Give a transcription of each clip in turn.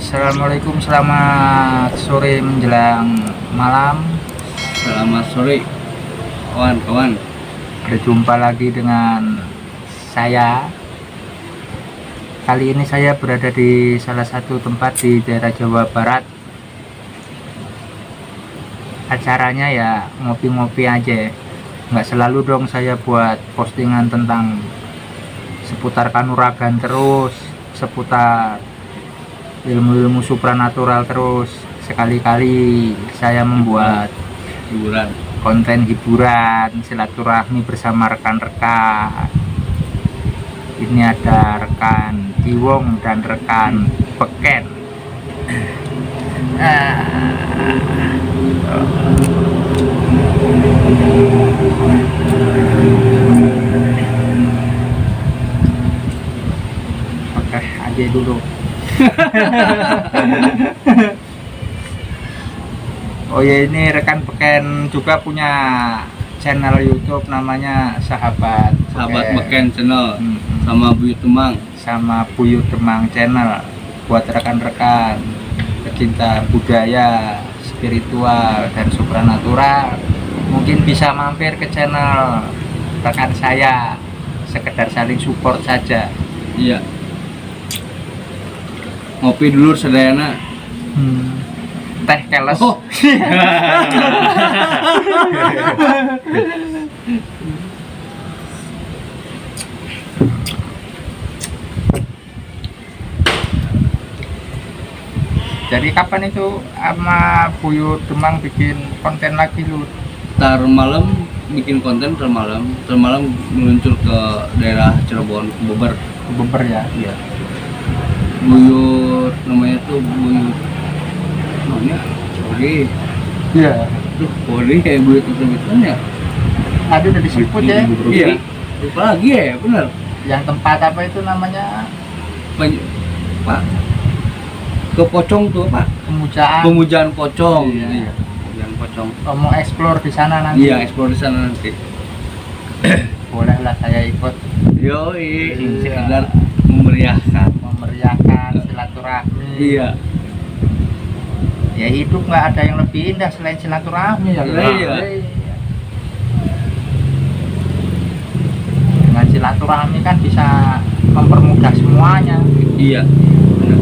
Assalamualaikum, selamat sore menjelang malam. Selamat sore kawan-kawan. Berjumpa lagi dengan saya. Kali ini saya berada di salah satu tempat di daerah Jawa Barat. Acaranya ya ngopi-ngopi aja. Nggak selalu dong saya buat postingan tentang seputar kanuragan terus, seputar ilmu-ilmu supranatural terus. Sekali-kali saya membuat Hiburan. konten hiburan, silaturahmi bersama rekan-rekan. Ini ada rekan Jiwong dan rekan Beken. Oke, aja dulu. Oh ya, ini rekan Beken juga punya channel YouTube namanya Sahabat Beken channel Mm-mm. sama Buyut Temang. Sama Buyut Temang channel. Buat rekan-rekan pecinta budaya, spiritual dan supranatural, mungkin bisa mampir ke channel rekan saya, sekedar saling support saja. Iya. Ngopi dulu sedayana. Teh keles. Oh. Jadi kapan itu sama Buyut Demang bikin konten lagi lu? Ntar malam bikin konten, ntar malam meluncur ke daerah Cirebon, Bogor. Beber ya? Iya. Buyut namanya tuh Buyut. Namanya Budi. Iya. Tuh Budi kayak Buyut itu ya. Ada udah disebut ya? Iya. Lupa lagi ya, bener. Yang tempat apa itu namanya? Pak, ke Pocong tuh Pak. Pemujaan. Pemujaan pocong. Iya. Pemujaan pocong. Oh, mau explore di sana nanti? Iya, eksplor di sana nanti. Bolehlah saya ikut. Yoi, Iya. sekedar memeriahkan. Silaturahmi. Iya. Ya hidup nggak ada yang lebih indah selain silaturahmi ya. Iya. Dengan silaturahmi kan bisa mempermudah semuanya, Iya. Benar.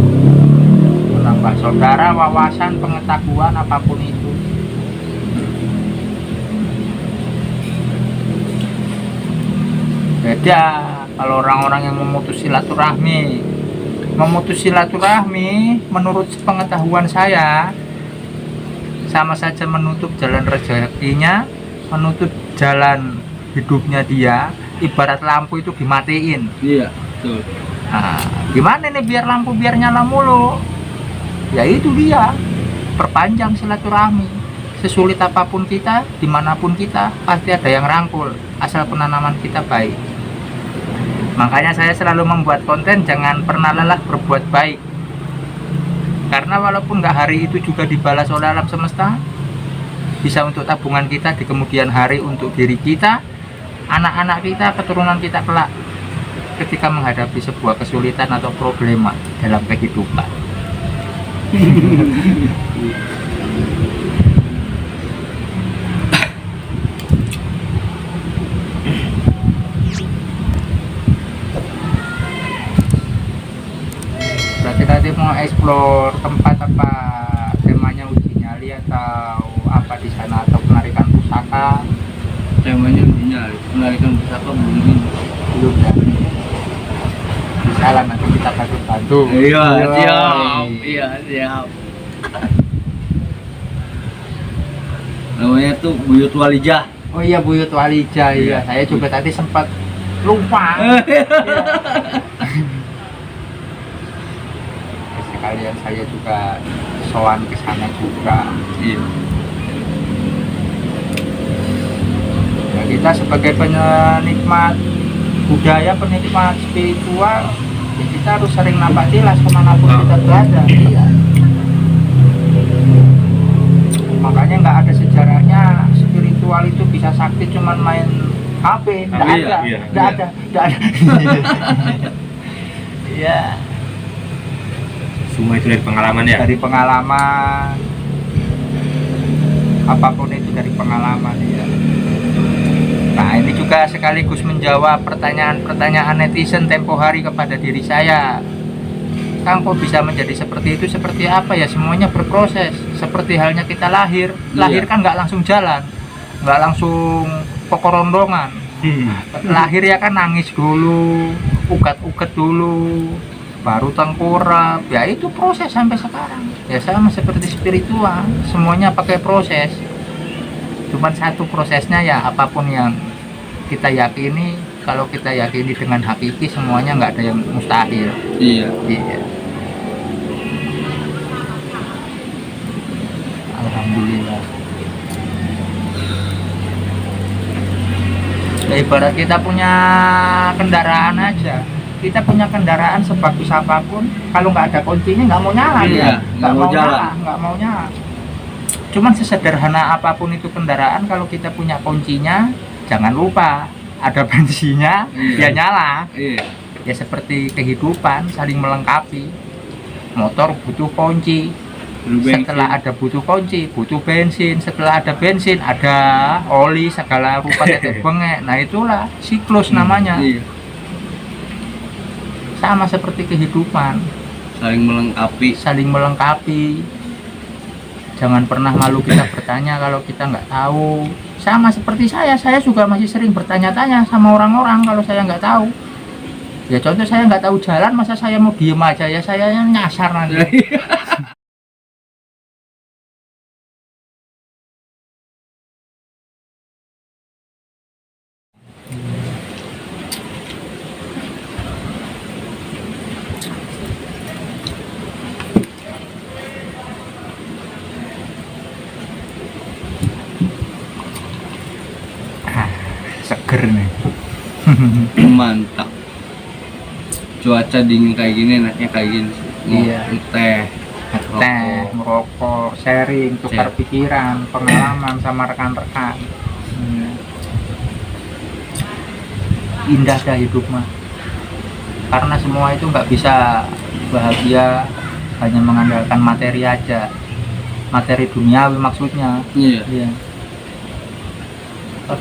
menambah saudara, wawasan, pengetahuan apapun itu. Beda kalau orang-orang yang memutus silaturahmi menurut pengetahuan saya sama saja menutup jalan rezekinya, menutup jalan hidupnya dia. Ibarat lampu itu dimatiin. Iya, betul. Nah, gimana nih biar lampu biar nyala mulu? Ya itu dia, perpanjang silaturahmi. Sesulit apapun kita, dimanapun kita, pasti ada yang rangkul, asal penanaman kita baik. Makanya saya selalu membuat konten, jangan pernah lelah berbuat baik. Karena walaupun nggak hari itu juga dibalas oleh alam semesta, bisa untuk tabungan kita di kemudian hari, untuk diri kita, anak-anak kita, keturunan kita kelak ketika menghadapi sebuah kesulitan atau problema dalam kehidupan. Berarti tadi mau explore tempat apa, temanya uji nyali atau apa di sana, atau penarikan pusaka? Temanya nyali, penarikan pusaka belum. Belum ya? Bisa lah, nanti kita bantu. Iya, Yoi. siap. Iya, siap. Namanya tuh Buyut Walijah. Oh iya, Buyut Walijah. Iya, Iya. saya juga tadi sempat lupa. Sekalian saya juga sowan ke sana juga. Iya. Ya, kita sebagai penikmat budaya, penikmat spiritual, ya kita harus sering nampak tilas kemanapun kita berada. Iya. Makanya nggak ada sejarahnya spiritual itu bisa sakti cuman main HP, nggak Iya, ada, iya, nggak iya. ada, nggak ada. Iya. Semua itu dari pengalaman ya. Dari pengalaman, apapun itu dari pengalaman ya. Nah ini juga sekaligus menjawab pertanyaan-pertanyaan netizen tempo hari kepada diri saya. Kang, kok bisa menjadi seperti itu, seperti apa ya? Semuanya berproses. Seperti halnya kita lahir kan nggak langsung jalan, nggak langsung pokorondongan. Lahir ya kan nangis dulu, ugat-ugat dulu, baru tengkurap. Ya itu proses sampai sekarang. Ya sama seperti spiritual, semuanya pakai proses. Cuman satu prosesnya ya, apapun yang kita yakini, kalau kita yakini dengan hakiki, semuanya nggak ada yang mustahil. Iya. Iya. Alhamdulillah. Ya, ibarat kita punya kendaraan aja. Kita punya kendaraan sebagus apapun, kalau nggak ada kuncinya nggak mau nyala Iya, dia. nggak mau jalan. Nggak mau nyala. Cuman sesederhana apapun itu kendaraan, kalau kita punya kuncinya, jangan lupa ada bensinnya, Iya. ya nyala. Iya. Ya seperti kehidupan, saling melengkapi. Motor butuh kunci, setelah ada butuh kunci, butuh bensin, setelah ada bensin, ada oli segala rupa tetek bengek. Nah itulah siklus namanya. Iya. Sama seperti kehidupan, Saling melengkapi. saling melengkapi. Jangan pernah malu kita bertanya kalau kita nggak tahu. Sama seperti saya juga masih sering bertanya-tanya sama orang-orang kalau saya nggak tahu. Ya contoh saya nggak tahu jalan, masa saya mau diem aja, ya saya nyasar nanti. Seger nih. Mantap. Cuaca dingin kayak gini enaknya kayak gini. Iya. Teh. Teh, merokok, sharing, tukar Iya. pikiran, pengalaman sama rekan-rekan. Indah dah hidup mah. Karena semua itu nggak bisa bahagia hanya mengandalkan materi aja. Materi duniawi maksudnya. Iya. Iya.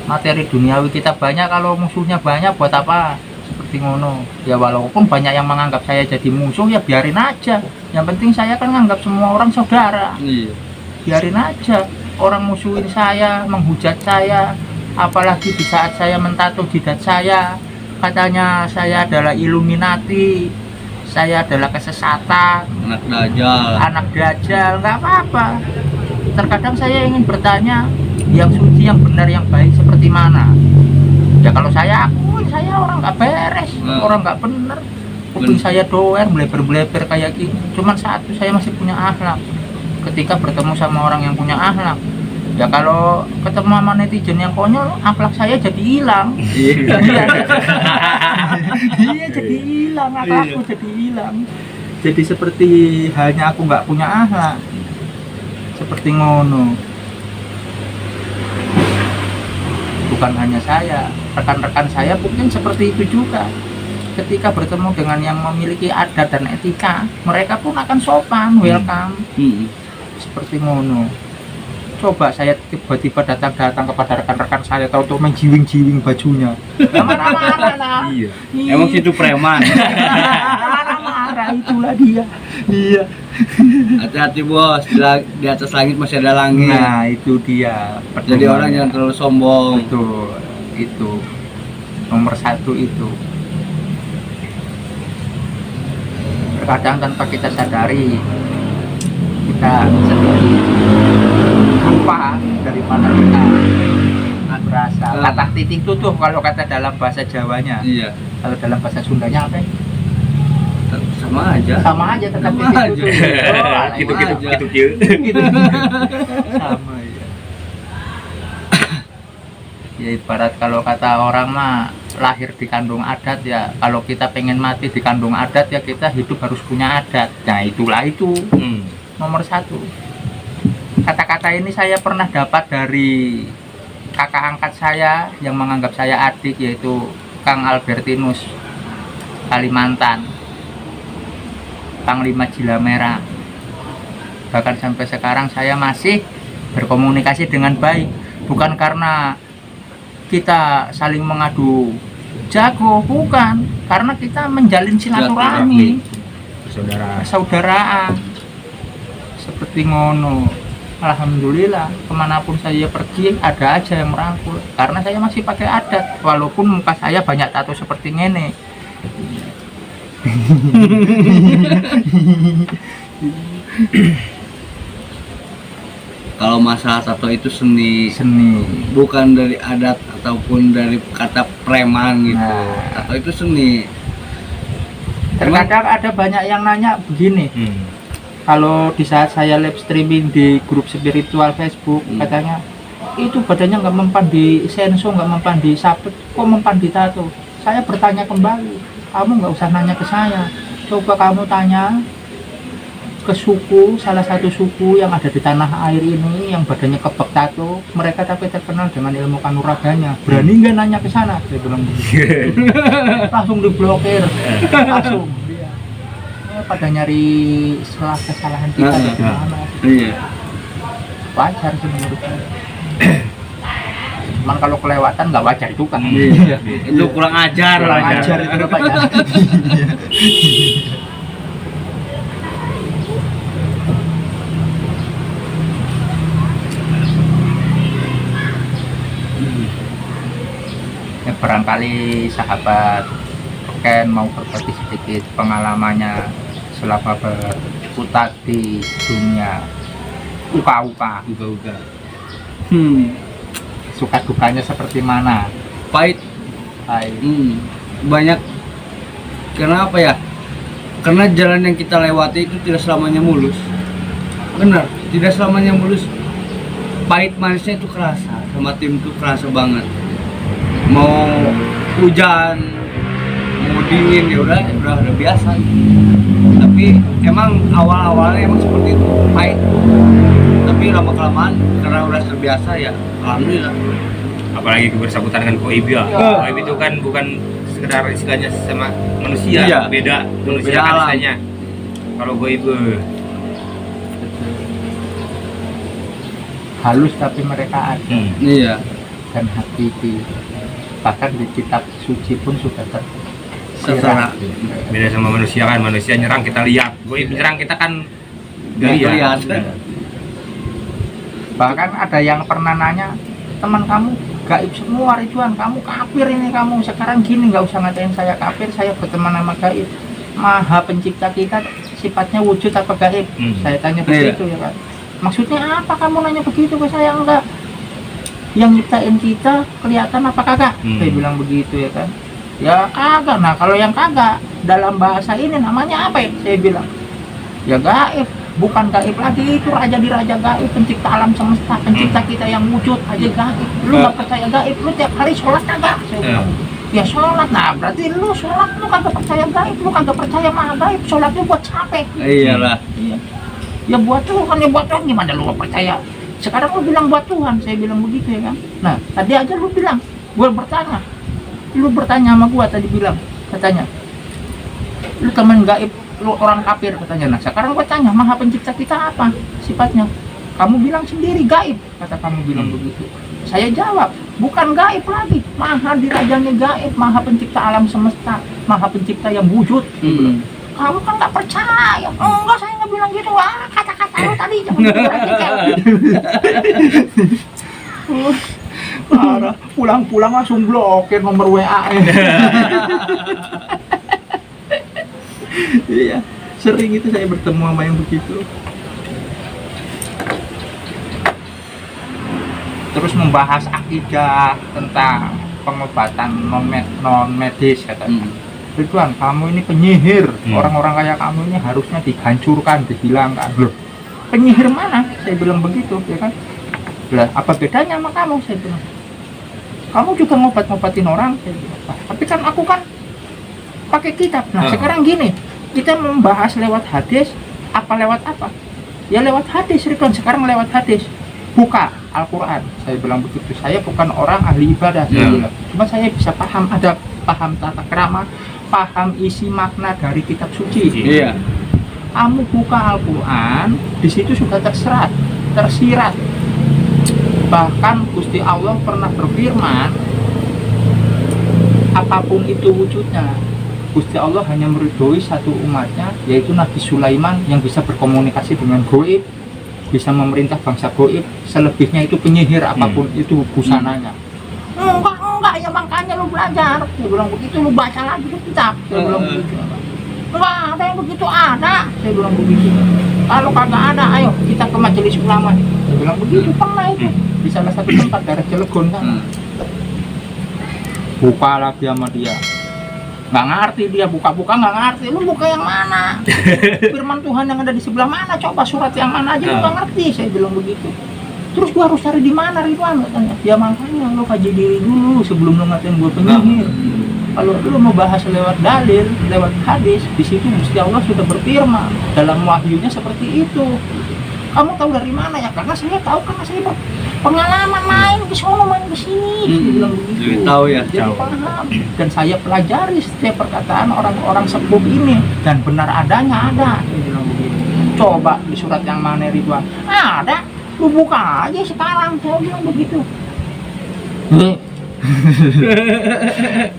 Materi duniawi kita banyak, kalau musuhnya banyak buat apa? Seperti ngono. Ya walaupun banyak yang menganggap saya jadi musuh, ya biarin aja. Yang penting saya kan nganggap semua orang saudara. Iya. Biarin aja orang musuhin saya, menghujat saya, apalagi di saat saya mentato jidat saya, katanya saya adalah Illuminati, saya adalah kesesatan, Anak dajal. anak dajjal. Nggak apa-apa. Terkadang saya ingin bertanya, yang suci, yang benar, yang baik seperti mana? Ya kalau saya akui, saya orang nggak beres, orang nggak bener. Kuping saya doer, bleber-bleber kayak gini. Cuman satu, saya masih punya akhlak. Ketika bertemu sama orang yang punya akhlak, ya kalau ketemu sama netizen yang konyol, akhlak saya jadi hilang. Iya. Iya, jadi hilang, akhlakku jadi hilang. Jadi seperti halnya aku nggak punya akhlak. Seperti ngono. Bukan hanya saya, rekan-rekan saya mungkin seperti itu juga. Ketika bertemu dengan yang memiliki adat dan etika, mereka pun akan sopan, welcome. Seperti ngono. Coba saya tiba-tiba datang kepada rekan-rekan saya, tahu-tahu menjiwing-jiwing bajunya. Ya marah-marah. Iya. Emang situ preman. Marah-marah, itulah dia. Iya. Hati-hati bos, di atas langit masih ada langit. Nah, itu dia. Jadi orang jangan terlalu sombong. Betul, itu nomor satu itu. Terkadang tanpa kita sadari, kita sendiri lupa dari mana kita berasal. Kata titik tutup kalau kata dalam bahasa Jawanya. Iya. Kalau dalam bahasa Sundanya apa? Sama aja. Sama aja, tetap Sama titik aja. tutup. Oh, Gitu aja. gitu gitu. gitu. Sama ya. Ya ibarat kalau kata orang mah lahir di kandung adat, ya kalau kita pengen mati di kandung adat, ya kita hidup harus punya adat. Nah itulah itu nomor satu. Kata-kata ini saya pernah dapat dari kakak angkat saya yang menganggap saya adik, yaitu Kang Albertinus, Kalimantan. Panglima Jila Merah. Bahkan sampai sekarang saya masih berkomunikasi dengan baik, bukan karena kita saling mengadu jago, bukan, karena kita menjalin silaturahmi, persaudaraan seperti ngono. Alhamdulillah kemanapun saya pergi ada aja yang merangkul, karena saya masih pakai adat walaupun muka saya banyak tato seperti ini. Kalau masalah tato itu seni, bukan dari adat ataupun dari kata preman gitu. Nah. Tato itu seni. Terkadang ada banyak yang nanya begini, kalau di saat saya live streaming di grup spiritual Facebook, katanya itu badannya nggak mempan di senso, nggak mempan di sabet, kok mempan di tato. Saya bertanya kembali, kamu nggak usah nanya ke saya, coba kamu tanya ke suku, salah satu suku yang ada di tanah air ini yang badannya kebek tato, mereka tapi terkenal dengan ilmu kanuraganya. Berani nggak nanya ke sana? Saya bilang begitu. Langsung diblokir, langsung. Ya, pada nyari kesalahan kita di mana? Iya. Wajar sih menurut saya. Cuman kalau kelewatan nggak wajar juga. Iya. Itu kurang ajar. Kurang ajar itu Pak ya. Ya, barangkali sahabat Ken mau berbagi sedikit pengalamannya selama berputar di dunia uka-uka. Suka dukanya seperti mana? Pahit. Banyak. Kenapa ya? Karena jalan yang kita lewati itu tidak selamanya mulus. Benar, tidak selamanya mulus. Pahit manisnya itu kerasa, sama tim itu kerasa banget. Mau hujan, mau dingin, ya udah biasa. Tapi emang awal-awalnya emang seperti itu, pahit. Tapi lama kelamaan karena udah terbiasa ya, alhamdulillah. Apalagi bersangkutan dengan goib ya. Goib itu kan bukan sekedar istilahnya sama manusia, Iya. beda manusia Beda kan alam. istilahnya. Kalau goib Halus tapi mereka ada Iya. dan hakiki. Bahkan di kitab suci pun sudah Tertera. beda sama manusia kan, manusia nyerang kita lihat, goib nyerang kita kan Nggak gak lihat. lihat. Bahkan ada yang pernah nanya, teman kamu gaib semua Ridwan, kamu kafir ini kamu. Sekarang gini, nggak usah ngatain saya kafir, saya berteman sama gaib. Maha pencipta kita sifatnya wujud apa gaib? Saya tanya begitu ya kan. Maksudnya apa kamu nanya begitu ke saya? Enggak. Yang nyiptain kita kelihatan apa kagak? Saya bilang begitu ya kan. Ya kagak. Nah kalau yang kagak dalam bahasa ini namanya apa ya? Saya bilang ya gaib, bukan gaib lagi, itu raja di raja gaib, pencipta alam semesta, pencipta kita yang wujud aja gaib. Lu nggak percaya gaib, lu tiap hari sholat kagak? Saya bilang ya sholat. Nah berarti lu sholat, lu kagak percaya gaib, lu kagak percaya maha gaib, sholat lu buat capek. Iyalah. Iya. Ya buat Tuhan, ya buat Tuhan, gimana lu gak percaya? Sekarang lu bilang buat Tuhan, saya bilang begitu ya kan. Nah tadi aja lu bilang, gue bertanya, lu bertanya sama gue tadi bilang, katanya lu teman gaib, lu orang kafir katanya. Nah sekarang gue tanya, maha pencipta kita apa sifatnya? Kamu bilang sendiri gaib, kata kamu bilang begitu. Saya jawab, bukan gaib lagi, maha dirajanya gaib, maha pencipta alam semesta, maha pencipta yang wujud. Kamu kan nggak percaya. Enggak, saya nggak bilang gitu. Wah, kata-kata lu tadi jangan diperhatikan. Parah, pulang-pulang langsung blokir nomor WA. Iya, sering itu saya bertemu sama yang begitu. Terus membahas akidah tentang pengobatan non medis katanya. Ridwan, kamu ini penyihir, orang-orang kayak kamu ini harusnya dihancurkan, dihilangkan. Loh, penyihir mana? Saya bilang begitu, ya kan? Lah, apa bedanya sama kamu? Saya bilang, kamu juga ngobat-ngobatin orang. Saya bilang, tapi kan aku kan pakai kitab. Nah, sekarang gini, kita membahas lewat hadis, apa lewat apa? Ya lewat hadis, Ridwan. Sekarang lewat hadis. Buka Al-Quran. Saya bilang begitu. Saya bukan orang ahli ibadah. Saya bilang. Cuma saya bisa paham adab, paham tata krama, paham isi makna dari kitab suci. Iya. Kamu buka Al-Quran, di situ sudah tersirat. Bahkan Gusti Allah pernah berfirman, apapun itu wujudnya, Gusti Allah hanya meridhoi satu umatnya, yaitu Nabi Sulaiman yang bisa berkomunikasi dengan goib, bisa memerintah bangsa goib. Selebihnya itu penyihir, apapun itu busananya. Enggak, ya makanya lu belajar. Dia bilang begitu, lu baca lagi tuh kitab. Dia bilang begitu. Enggak ada yang begitu, ada. Saya bilang begitu. Kalau kagak ada, ayo kita ke majelis ulama. Dia bilang begitu, pernah itu di salah satu tempat daerah Cilegon kan. Buka lagi sama dia. Nggak ngerti dia, buka-buka nggak ngerti. Lu buka yang mana? Firman Tuhan yang ada di sebelah mana? Coba surat yang mana aja lu nggak ngerti. Saya bilang begitu. Terus gua harus cari di mana, Ridwan? Katanya. Ya makanya lu kaji diri dulu sebelum lu ngatain gua penyihir. Kalau lu mau bahas lewat dalil, lewat hadis, di situ Gusti Allah sudah berfirman dalam wahyunya seperti itu. Kamu tahu dari mana? Ya karena saya tahu, karena saya pengalaman main ke sono, main ke sini. Dia bilang begitu. Jadi tahu ya. Jadi paham. Dan saya pelajari setiap perkataan orang-orang sepuh ini, dan benar adanya ada. Dia bilang begitu. Coba di surat yang mana, Ridwan? Ada. Lu buka aja sekarang. Saya bilang begitu.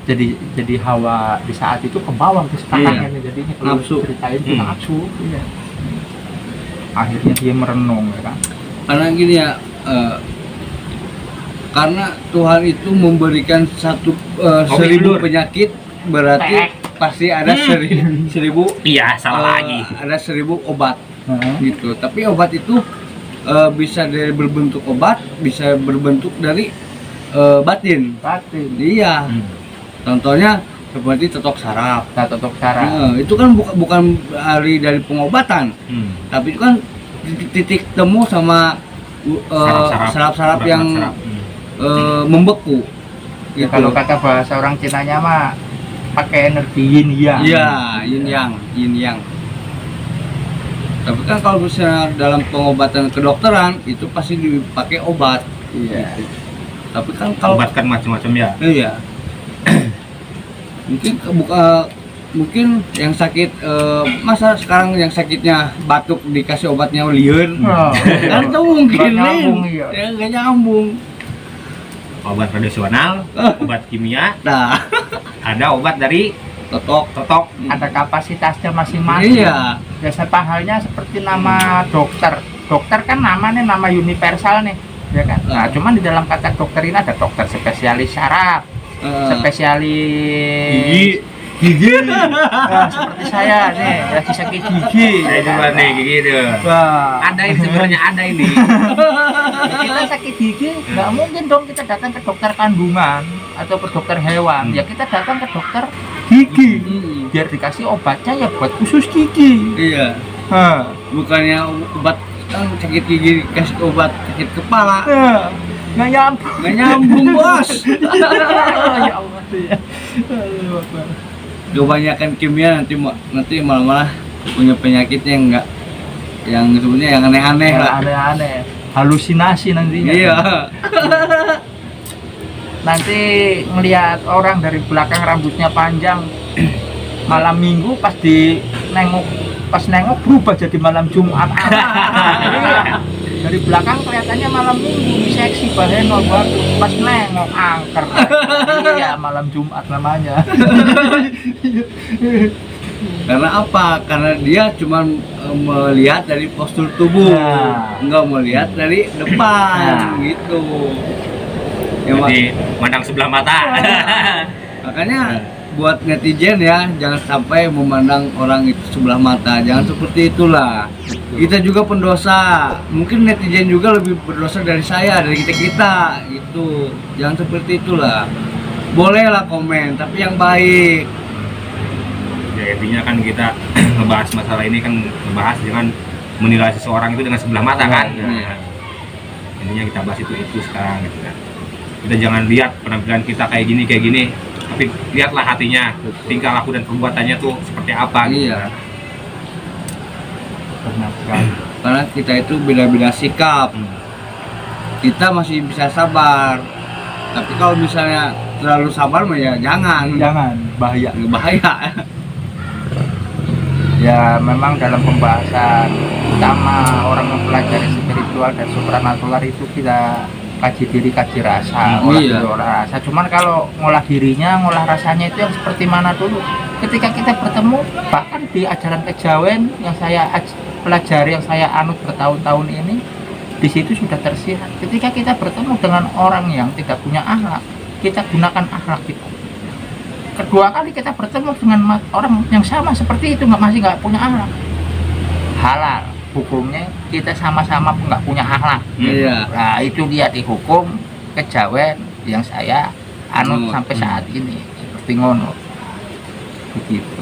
jadi hawa di saat itu ke bawah ke sekarang. Iya. Jadinya kalau Nafsu. ceritain itu nafsu. Iya. Akhirnya dia merenung, ya kan? Karena gini ya, karena Tuhan itu memberikan seribu penyakit, berarti pasti ada seribu Iya, salah lagi. ada 1000 obat gitu. Tapi obat itu bisa dari berbentuk obat, bisa berbentuk dari batin. Iya. Contohnya seperti totok saraf. Totok saraf. Itu kan bukan dari pengobatan, tapi itu kan titik temu sama saraf-saraf yang membeku. Ya, Gitu. kalau kata bahasa orang Cinanya mah pakai energi yin yang. Iya, yin yang. Tapi kan kalau misalnya dalam pengobatan kedokteran itu pasti dipakai obat. Iya. Tapi kan kalau Obat kan macam-macam ya. iya. Mungkin yang sakit masa sekarang yang sakitnya batuk dikasih obatnya liun. Kan itu mungkin Nggak nyambung, iya. ya nggak nyambung. Obat tradisional, obat kimia, Nah, ada obat dari totok. Ada kapasitasnya masing-masing. iya. Ya sama halnya seperti nama dokter. Dokter kan namanya nama universal nih, ya kan? Nah, cuman di dalam kata dokter ini ada dokter spesialis saraf, spesialis gigi. Nah, seperti saya nih, lagi sakit gigi. Saya juga nih gigi deh. Wah, Ada ini sebenarnya ada ini. kita sakit gigi, nggak mungkin dong kita datang ke dokter kandungan atau ke dokter hewan. Ya kita datang ke dokter gigi, biar dikasih obatnya ya buat khusus gigi. Iya. Bukannya obat kan sakit gigi kasih obat sakit kepala. Nggak nyambung. Nggak nyambung, Bos. Ya Allah ya. Kebanyakan kimia nanti malah punya penyakitnya yang sebenarnya yang aneh-aneh lah. Aneh-aneh, halusinasi nantinya. Iya. Nanti ngelihat orang dari belakang rambutnya panjang, malam minggu pas nengok berubah jadi malam Jumat. Iya. Dari belakang kelihatannya malam minggu, seksi bahenol, pas nengok angker. Iya, malam Jumat namanya. Karena apa? Karena dia cuma melihat dari postur tubuh, nggak melihat dari depan, gitu. Ya, Jadi mandang sebelah mata. makanya buat netizen ya, jangan sampai memandang orang itu sebelah mata, jangan seperti itulah. Kita juga pendosa, mungkin netizen juga lebih berdosa dari saya, dari kita gitu. Jangan seperti itulah. Bolehlah komen, tapi yang baik. Ya intinya kan kita ngebahas masalah ini kan ngebahas jangan menilai seseorang itu dengan sebelah mata kan. Nah, intinya kita bahas itu sekarang gitu kan. Kita jangan lihat penampilan kita kayak gini, tapi lihatlah hatinya, tingkah laku dan perbuatannya tuh seperti apa gitu. Iya. Karena kita itu beda-beda sikap. Kita masih bisa sabar. Tapi kalau misalnya terlalu sabar mah ya jangan Jangan, bahaya. bahaya. Ya Ya memang dalam pembahasan utama orang mempelajari spiritual dan supranatural itu kita kaji diri, kaji rasa, ngolah Iya. diri, olah rasa. Cuman kalau ngolah dirinya, ngolah rasanya itu yang seperti mana dulu. Ketika kita bertemu, bahkan di ajaran kejawen yang saya pelajari, yang saya anut bertahun-tahun ini, di situ sudah tersirat. Ketika kita bertemu dengan orang yang tidak punya akhlak, kita gunakan akhlak kita. Kedua kali kita bertemu dengan orang yang sama seperti itu, masih nggak punya akhlak, halal hukumnya kita sama-sama nggak punya akhlak. Iya. Nah itu dia dihukum kejawen yang saya anut sampai saat ini, seperti ngono begitu.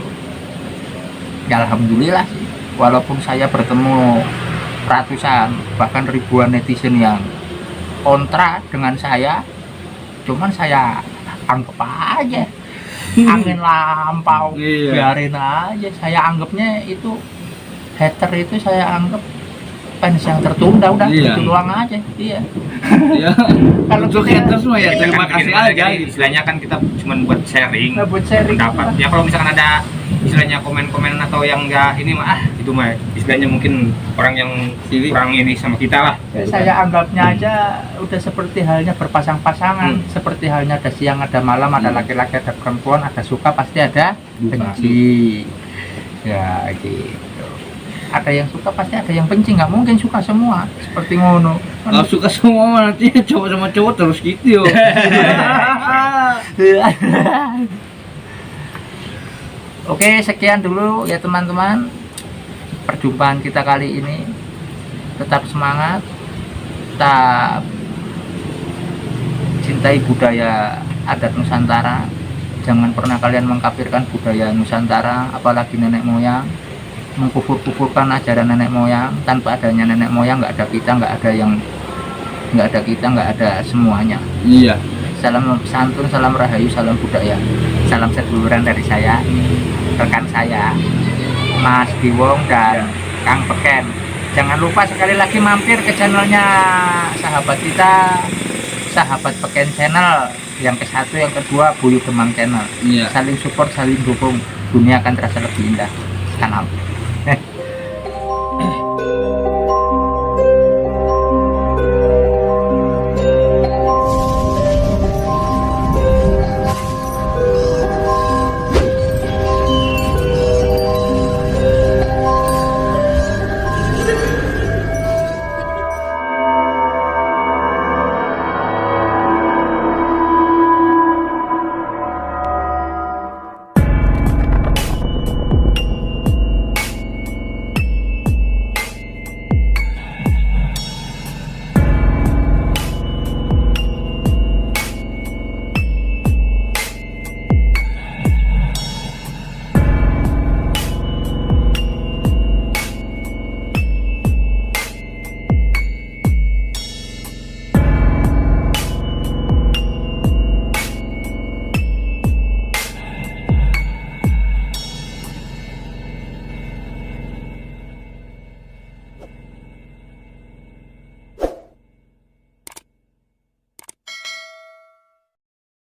Ya alhamdulillah sih, walaupun saya bertemu ratusan bahkan ribuan netizen yang kontra dengan saya, cuman saya anggap aja angin lampau, Iya. biarin aja. Saya anggapnya itu hater itu saya anggap fans yang tertunda, udah Iya. itu doang aja. Iya. Ya. Kalau Untuk kita- haters semua ya terima Kan kasih begini aja. istilahnya kan kita cuma buat sharing Nggak buat sharing pendapat lah. ya. Kalau misalkan ada istilahnya komen-komen atau yang enggak ini mah itu mah istilahnya mungkin orang yang Sirik. kurang ini sama kita lah. Ya, saya anggapnya aja udah seperti halnya berpasang-pasangan, seperti halnya ada siang ada malam, ada laki-laki ada perempuan, ada suka pasti ada benci. Ya gitu. Ada yang suka pasti ada yang benci, nggak mungkin suka semua seperti ngono. Kalau suka semua mah nanti cowok sama cowok terus gitu yo. Oke, sekian dulu ya teman-teman perjumpaan kita kali ini. Tetap semangat, tetap cintai budaya adat Nusantara. Jangan pernah kalian mengkafirkan budaya Nusantara, apalagi nenek moyang, mengkufur-kufurkan ajaran nenek moyang. Tanpa adanya nenek moyang nggak ada kita, nggak ada kita, nggak ada semuanya. Iya. Salam santun, salam rahayu, salam budaya, salam seduluran dari saya, rekan saya, Mas Diwong dan Kang Peken. Jangan lupa sekali lagi mampir ke channelnya sahabat kita, Sahabat Peken Channel. Yang ke-1, yang kedua Buyut Demang Channel. Iya. Saling support, saling dukung, dunia akan terasa lebih indah. Salam.